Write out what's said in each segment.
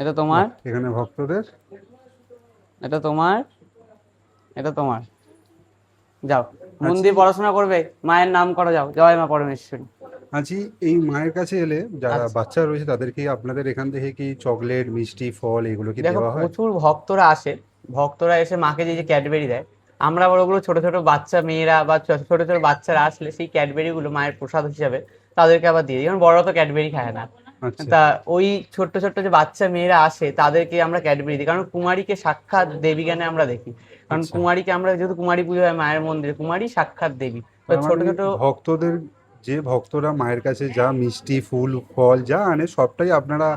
এটা তোমার, এখানে ভক্তদের, এটা তোমার, এটা তোমার। যাও মন আচ্ছা দিয়ে পড়াশোনা করবে, মায়ের নাম করো, যাও জয় মা পরমেশ্বরী। আচ্ছা, এই মায়ের কাছে এলে যারা আচ্ছা বাচ্চা রয়েছে তাদেরকে আপনাদের এখান থেকে কি চকলেট, মিষ্টি, ফল এগুলো কি দেখো, দেওয়া হয়? প্রচুর ভক্তরা আসে, ভক্তরা এসে মাকে যে যে ক্যাডবেরি দেয়, আমরা আবার ওগুলো ছোট ছোট বাচ্চা মেয়েরা বা ছোট ছোট বাচ্চারা আসলে সেই ক্যাডবেরি গুলো মায়ের প্রসাদ হিসাবে তাদেরকে আবার দিয়ে দিই, কারণ বড়রা তো ক্যাডবেরি খায় না। আচ্ছা তা ওই ছোট্ট ছোট্ট যে বাচ্চা মেয়েরা আসে তাদেরকে আমরা ক্যাডবেরি দিই, কারণ কুমারীকে সাক্ষাৎ দেবী জ্ঞানে আমরা দেখি। কারণ আচ্ছা, কুমারীকে আমরা, যেহেতু কুমারী পুজো হয় মায়ের মন্দিরে, কুমারী সাক্ষাৎ দেবী, তো তার ছোট মানে ছোট। ভক্তদের, যে ভক্তরা মায়ের কাছে যা মিষ্টি, ফুল, ফল যা আনে সবটাই আপনারা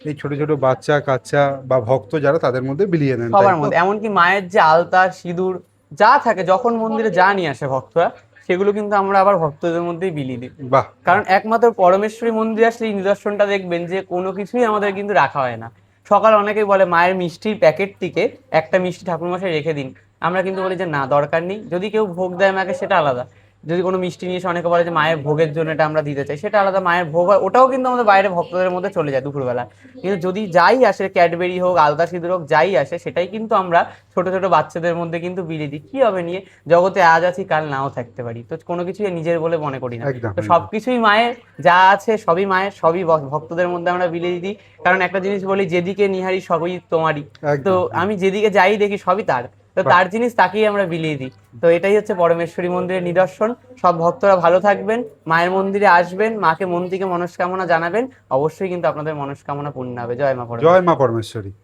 এই ছোট ছোট বাচ্চা কাচ্চা বা ভক্ত যারা তাদের মধ্যে বিলিয়ে দেন, তাই সবার তো? মধ্যে, এমনকি মায়ের যে আলতা সিঁদুর যা থাকে যখন মন্দিরে যা নিয়ে আসে ভক্তরা, সেগুলো কিন্তু আমরা আবার ভক্তদের মধ্যেই বিলিয়ে দিই। বাহ কারণ বাহ। একমাত্র পরমেশ্বরী মন্দিরে আসলে এই নিদর্শনটা দেখবেন যে কোনো কিছুই আমাদের কিন্তু রাখা হয় না। সকালে অনেকেই বলে মায়ের মিষ্টির প্যাকেট থেকে একটা মিষ্টি ঠাকুরমশাই রেখে দিন, আমরা কিন্তু বলি যে না, দরকার নেই। যদি কেউ ভোগ দেয় মাকে সেটা আলাদা, যদি কোনো মিষ্টি নিয়ে এসে অনেকে বলে যে মায়ের ভোগের জন্য এটা আমরা দিতে চাই, সেটা আলাদা, মায়ের ভোগ হয়, ওটাও কিন্তু আমাদের বাইরে ভক্তদের মধ্যে চলে যায় দুপুরবেলা। কিন্তু যদি যাই আসে, ক্যাডবেরি হোক, আলতা সিঁদুর হোক, যাই আসে, সেটাই কিন্তু আমরা ছোট ছোট বাচ্চাদের মধ্যে কিন্তু বিলিয়ে দিই। কি হবে নিয়ে, জগতে আজ আছি কাল নাও থাকতে পারি, তো কোনো কিছুই নিজের বলে মনে করি না। একদম তো একদম সবকিছুই মায়ের, যা আছে সবই মায়ের, সবই ভক্তদের মধ্যে আমরা বিলিয়ে দিই। কারণ একটা জিনিস বলি, যেদিকে নিহারি সবই তোমারই। তো একদম আমি একদম। যেদিকে যাই দেখি সবই তার, তো বাহ। তার জিনিস তাকেই আমরা বিলিয়ে দিই। তো এটাই হচ্ছে পরমেশ্বরী মন্দিরের নিদর্শন। সব ভক্তরা ভালো থাকবেন, মায়ের মন্দিরে আসবেন, মাকে মন থেকে মনস্কামনা জানাবেন, অবশ্যই কিন্তু আপনাদের মনস্কামনা পূর্ণ হবে। জয় মা জয় মা পরমেশ্বরী। পরমেশ্বরী।